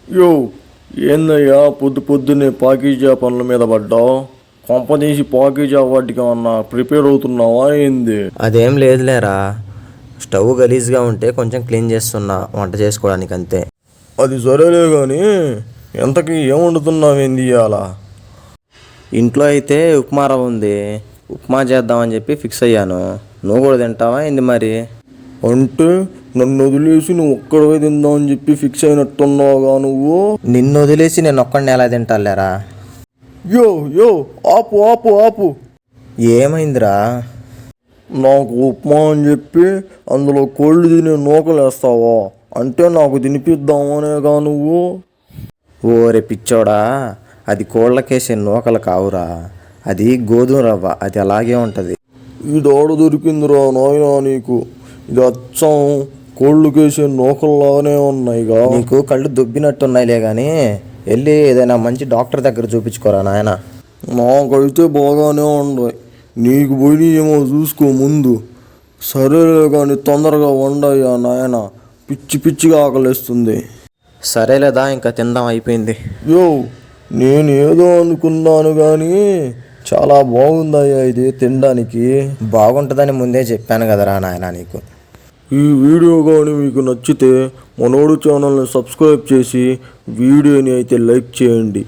యో, ఏందయ్యా పొద్దు పొద్దున్నే పాకీజా పనుల మీద పడ్డావు? కొంపదీసి పాకీజా వాటికి ఏమన్నా ప్రిపేర్ అవుతున్నావా ఏంది? అదేం లేదులేరా, స్టవ్ గలీజ్గా ఉంటే కొంచెం క్లీన్ చేస్తున్నా వంట చేసుకోవడానికి అంతే. అది సరేలే కానీ ఎంతకీ ఏం వండుతున్నావేంది ఇవాళ? ఇంట్లో అయితే ఉప్మా రవ్వ ఉంది, ఉప్మా చేద్దామని చెప్పి ఫిక్స్ అయ్యాను. నువ్వు కూడా తింటావా ఏంది మరి? అంటే నన్ను వదిలేసి నువ్వు ఒక్కడవే తిందామని చెప్పి ఫిక్స్ అయినట్టున్నావుగా నువ్వు. నిన్ను వదిలేసి నేను ఒక్కడిని ఎలా తింటాలేరా? యో యో, ఆపు ఆపు ఆపు. ఏమైందిరా? నాకు ఉప్మా అని చెప్పి అందులో కోళ్ళు తినే నూకలేస్తావా? అంటే నాకు తినిపిద్దామనేగా నువ్వు. ఓరే పిచ్చోడా, అది కోళ్ళకేసే నూకలు కావురా, అది గోధుమ రవ్వ, అది అలాగే ఉంటుంది. ఇది ఆడ దొరికిందిరా నాయనా నీకు. ఇది అచ్చం కోళ్ళుకేసే నూకల్లాగానే ఉన్నాయిగా. నీకు కళ్ళు దొబ్బినట్టున్నాయిలే కానీ వెళ్ళి ఏదైనా మంచి డాక్టర్ దగ్గర చూపించుకోరా నాయన. నాకైతే బాగానే ఉన్నాయి, నీకు పోయి ఏమో చూసుకో ముందు. సరేలే కానీ తొందరగా వండయ్యా నాయన, పిచ్చి పిచ్చిగా ఆకలిస్తుంది. సరేలేదా, ఇంకా తిందాం అయిపోయింది. యో, నేను ఏదో అనుకున్నాను కానీ చాలా బాగుందయ్యా ఇది తినడానికి. బాగుంటుందని ముందే చెప్పాను కదరా నాయన నీకు. ఈ వీడియో కానీ మీకు నచ్చితే మనోడు ఛానల్ని సబ్స్క్రైబ్ చేసి వీడియోని అయితే లైక్ చేయండి.